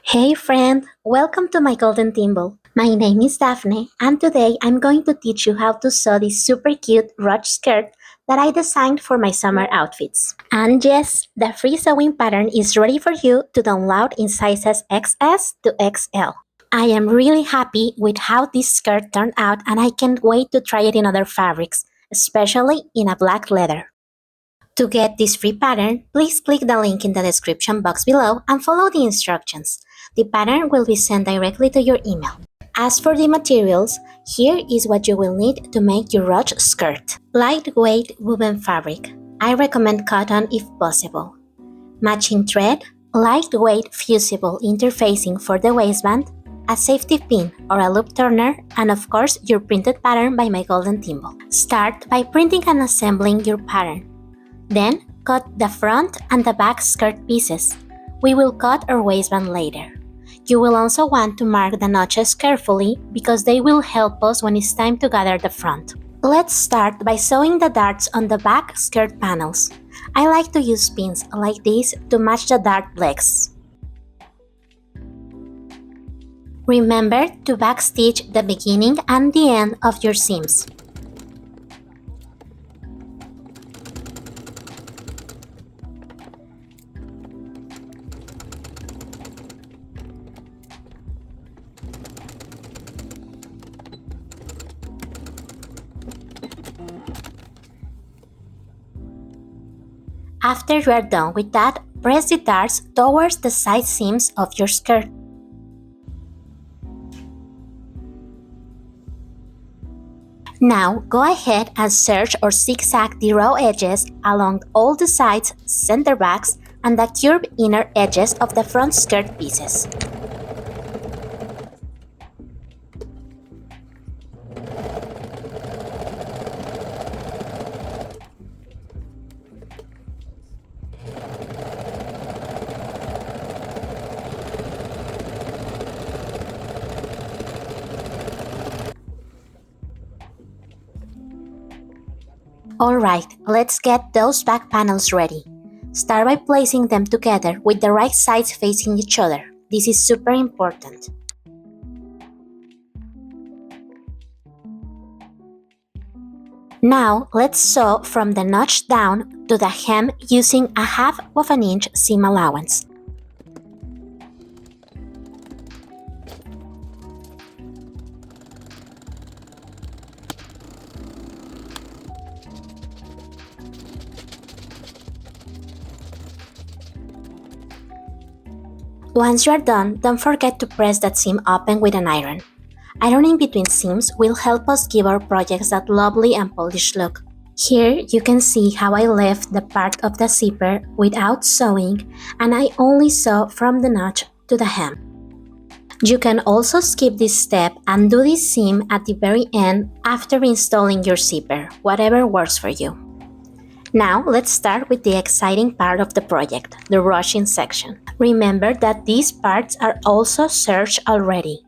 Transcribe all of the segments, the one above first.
Hey friend, welcome to my golden thimble. My name is Daphne and today I'm going to teach you how to sew this super cute ruch skirt that I designed for my summer outfits. And yes, the free sewing pattern is ready for you to download in sizes XS to XL. I am really happy with how this skirt turned out and I can't wait to try it in other fabrics, especially in a black leather. To get this free pattern, please click the link in the description box below and follow the instructions. The pattern will be sent directly to your email. As for the materials, here is what you will need to make your ruch skirt. Lightweight woven fabric. I recommend cotton if possible. Matching thread, lightweight fusible interfacing for the waistband, a safety pin or a loop turner, and of course your printed pattern by my golden thimble. Start by printing and assembling your pattern. Then, cut the front and the back skirt pieces. We will cut our waistband later. You will also want to mark the notches carefully because they will help us when it's time to gather the front. Let's start by sewing the darts on the back skirt panels. I like to use pins like this to match the dart legs. Remember to backstitch the beginning and the end of your seams. After you are done with that, press the darts towards the side seams of your skirt. Now go ahead and serge or zigzag the raw edges along all the sides, center backs, and the curved inner edges of the front skirt pieces. Alright, let's get those back panels ready. Start by placing them together with the right sides facing each other. This is super important. Now, let's sew from the notch down to the hem using a 1/2 inch seam allowance. Once you are done, don't forget to press that seam open with an iron. Ironing between seams will help us give our projects that lovely and polished look. Here you can see how I left the part of the zipper without sewing, and I only sew from the notch to the hem. You can also skip this step and do this seam at the very end after installing your zipper, whatever works for you. Now let's start with the exciting part of the project, the ruching section. Remember that these parts are also serged already.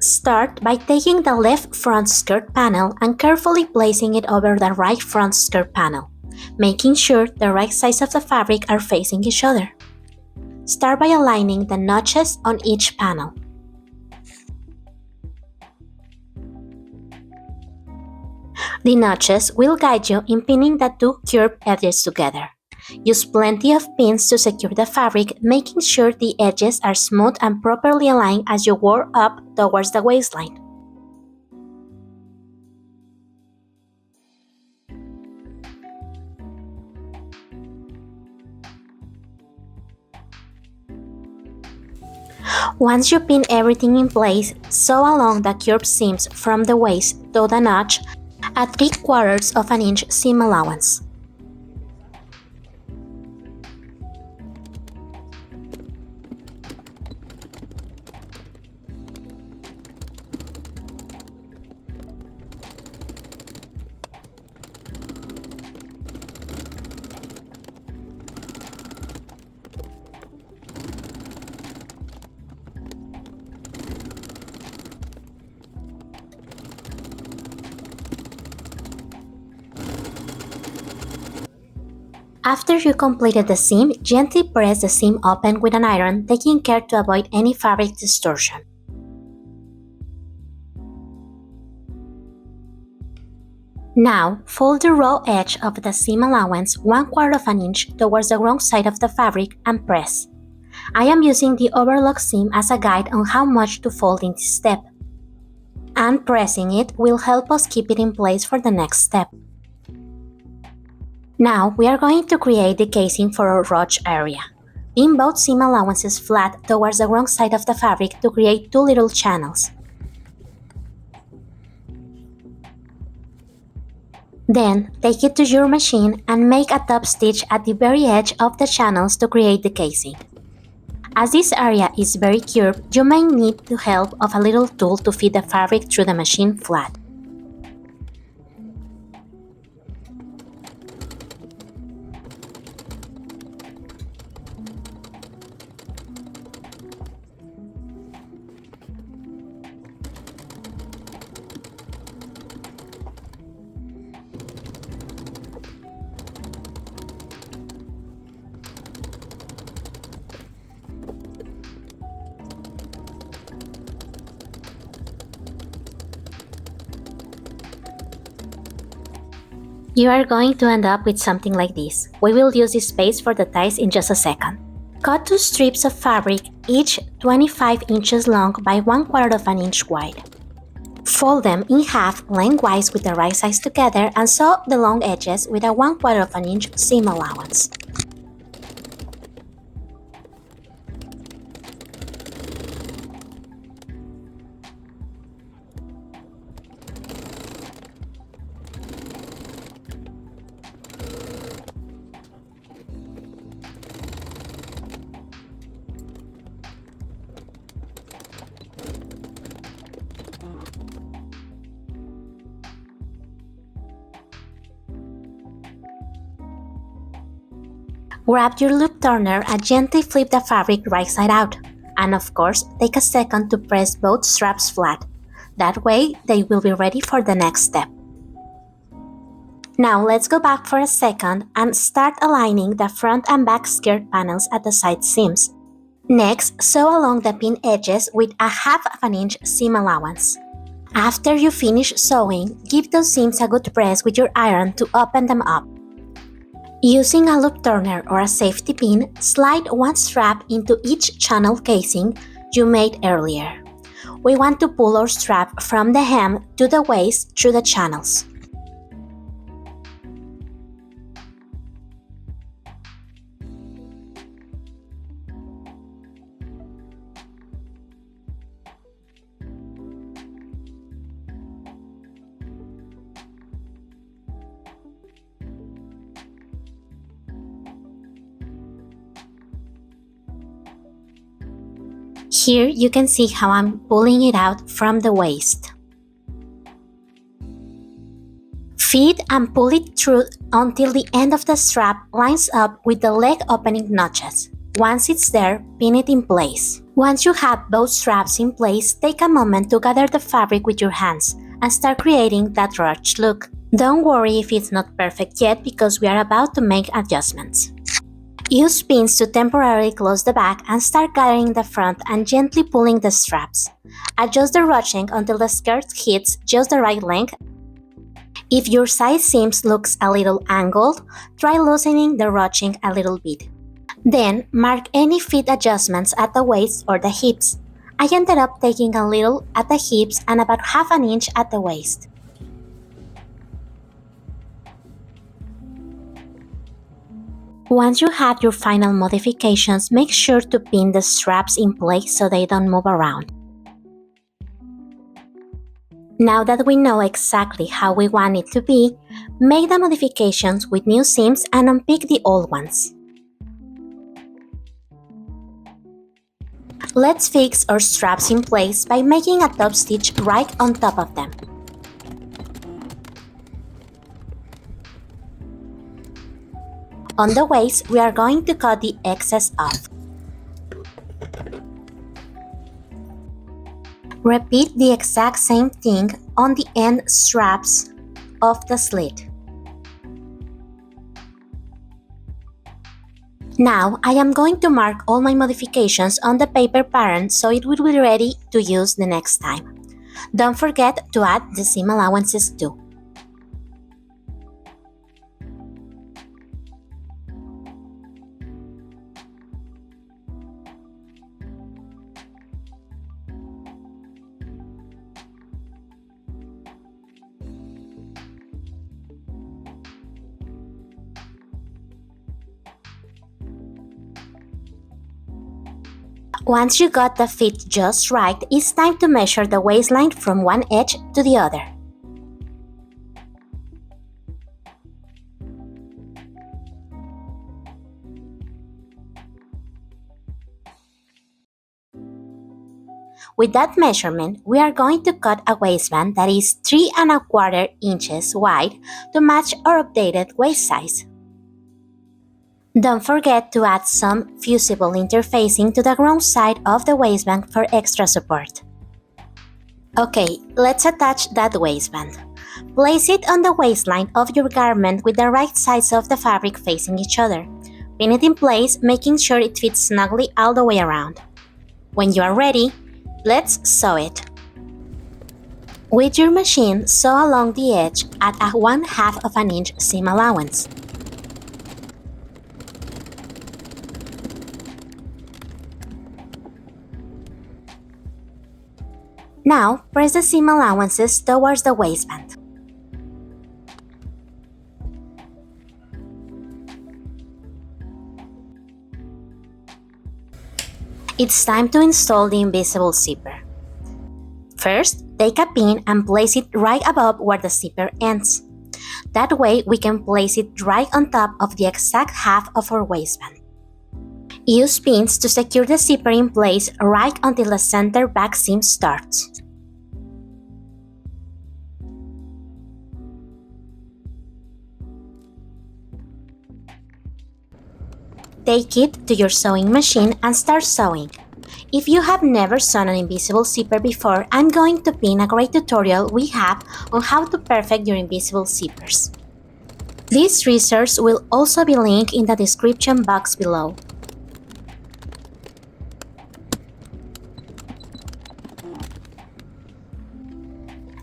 Start by taking the left front skirt panel and carefully placing it over the right front skirt panel, making sure the right sides of the fabric are facing each other. Start by aligning the notches on each panel. The notches will guide you in pinning the two curved edges together. Use plenty of pins to secure the fabric, making sure the edges are smooth and properly aligned as you work up towards the waistline. Once you pin everything in place, sew along the curved seams from the waist to the notch a 3/4 inch seam allowance. After you completed the seam, gently press the seam open with an iron, taking care to avoid any fabric distortion. Now, fold the raw edge of the seam allowance 1/4 of an inch towards the wrong side of the fabric and press. I am using the overlock seam as a guide on how much to fold in this step. And pressing it will help us keep it in place for the next step. Now we are going to create the casing for our ruch area. Pin both seam allowances flat towards the wrong side of the fabric to create two little channels. Then, take it to your machine and make a top stitch at the very edge of the channels to create the casing. As this area is very curved, you may need the help of a little tool to feed the fabric through the machine flat. You are going to end up with something like this. We will use this space for the ties in just a second. Cut two strips of fabric, each 25 inches long by 1/4 of an inch wide. Fold them in half lengthwise with the right sides together and sew the long edges with a 1/4 of an inch seam allowance. Grab your loop turner and gently flip the fabric right side out. And of course, take a second to press both straps flat. That way, they will be ready for the next step. Now let's go back for a second and start aligning the front and back skirt panels at the side seams. Next, sew along the pin edges with a 1/2 of an inch seam allowance. After you finish sewing, give those seams a good press with your iron to open them up. Using a loop turner or a safety pin, slide one strap into each channel casing you made earlier. We want to pull our strap from the hem to the waist through the channels. Here you can see how I'm pulling it out from the waist. Feed and pull it through until the end of the strap lines up with the leg opening notches. Once it's there, pin it in place. Once you have both straps in place, take a moment to gather the fabric with your hands and start creating that ruched look. Don't worry if it's not perfect yet because we are about to make adjustments. Use pins to temporarily close the back and start gathering the front and gently pulling the straps. Adjust the ruching until the skirt hits just the right length. If your side seams looks a little angled, try loosening the ruching a little bit. Then, mark any fit adjustments at the waist or the hips. I ended up taking a little at the hips and about 1/2 an inch at the waist. Once you have your final modifications, make sure to pin the straps in place so they don't move around. Now that we know exactly how we want it to be, make the modifications with new seams and unpick the old ones. Let's fix our straps in place by making a top stitch right on top of them. On the waist, we are going to cut the excess off. Repeat the exact same thing on the end straps of the slit. Now I am going to mark all my modifications on the paper pattern so it will be ready to use the next time. Don't forget to add the seam allowances too. Once you got the fit just right, it's time to measure the waistline from one edge to the other. With that measurement, we are going to cut a waistband that is 3¼ inches wide to match our updated waist size. Don't forget to add some fusible interfacing to the ground side of the waistband for extra support. Okay, let's attach that waistband. Place it on the waistline of your garment with the right sides of the fabric facing each other. Pin it in place, making sure it fits snugly all the way around. When you are ready, let's sew it. With your machine, sew along the edge at a 1/2 inch seam allowance. Now, press the seam allowances towards the waistband. It's time to install the invisible zipper. First, take a pin and place it right above where the zipper ends. That way, we can place it right on top of the exact half of our waistband. Use pins to secure the zipper in place right until the center back seam starts. Take it to your sewing machine and start sewing. If you have never sewn an invisible zipper before, I'm going to pin a great tutorial we have on how to perfect your invisible zippers. This resource will also be linked in the description box below.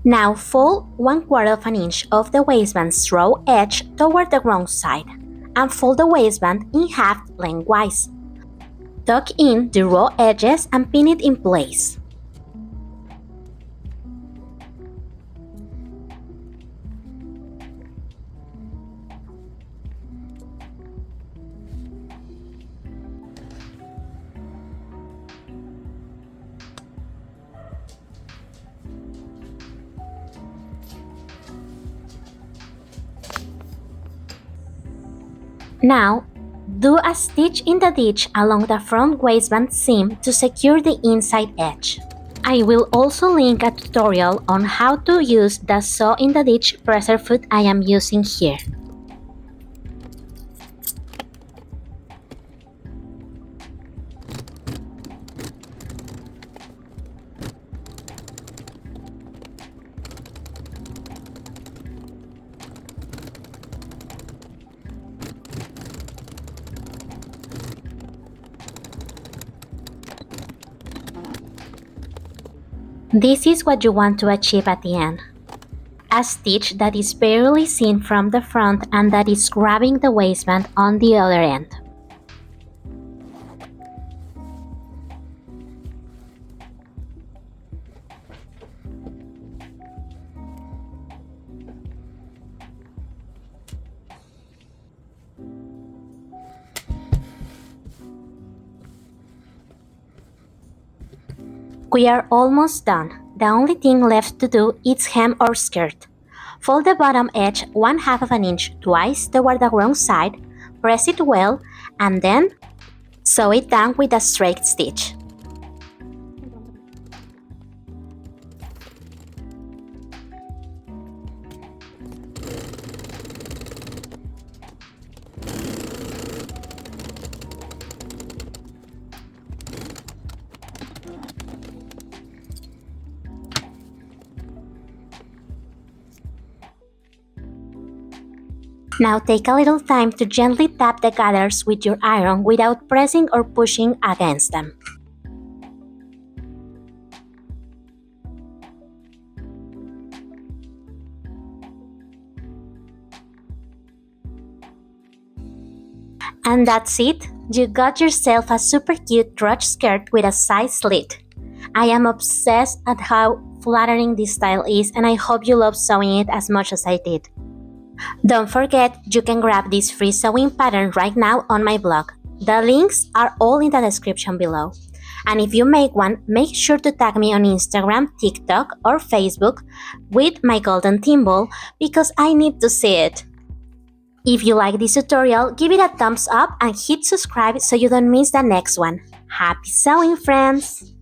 Now fold 1/4 inch of the waistband's raw edge toward the wrong side, and fold the waistband in half lengthwise. Tuck in the raw edges and pin it in place. Now, do a stitch in the ditch along the front waistband seam to secure the inside edge. I will also link a tutorial on how to use the sew in the ditch presser foot I am using here. This is what you want to achieve at the end. A stitch that is barely seen from the front and that is grabbing the waistband on the other end. We are almost done. The only thing left to do is hem our skirt. Fold the bottom edge 1/2 inch twice toward the wrong side, press it well, and then sew it down with a straight stitch. Now take a little time to gently tap the gathers with your iron without pressing or pushing against them. And that's it! You got yourself a super cute ruch skirt with a side slit. I am obsessed at how flattering this style is, and I hope you love sewing it as much as I did. Don't forget, you can grab this free sewing pattern right now on my blog. The links are all in the description below. And if you make one, make sure to tag me on Instagram, TikTok, or Facebook with my golden thimble because I need to see it. If you like this tutorial, give it a thumbs up and hit subscribe so you don't miss the next one. Happy sewing, friends!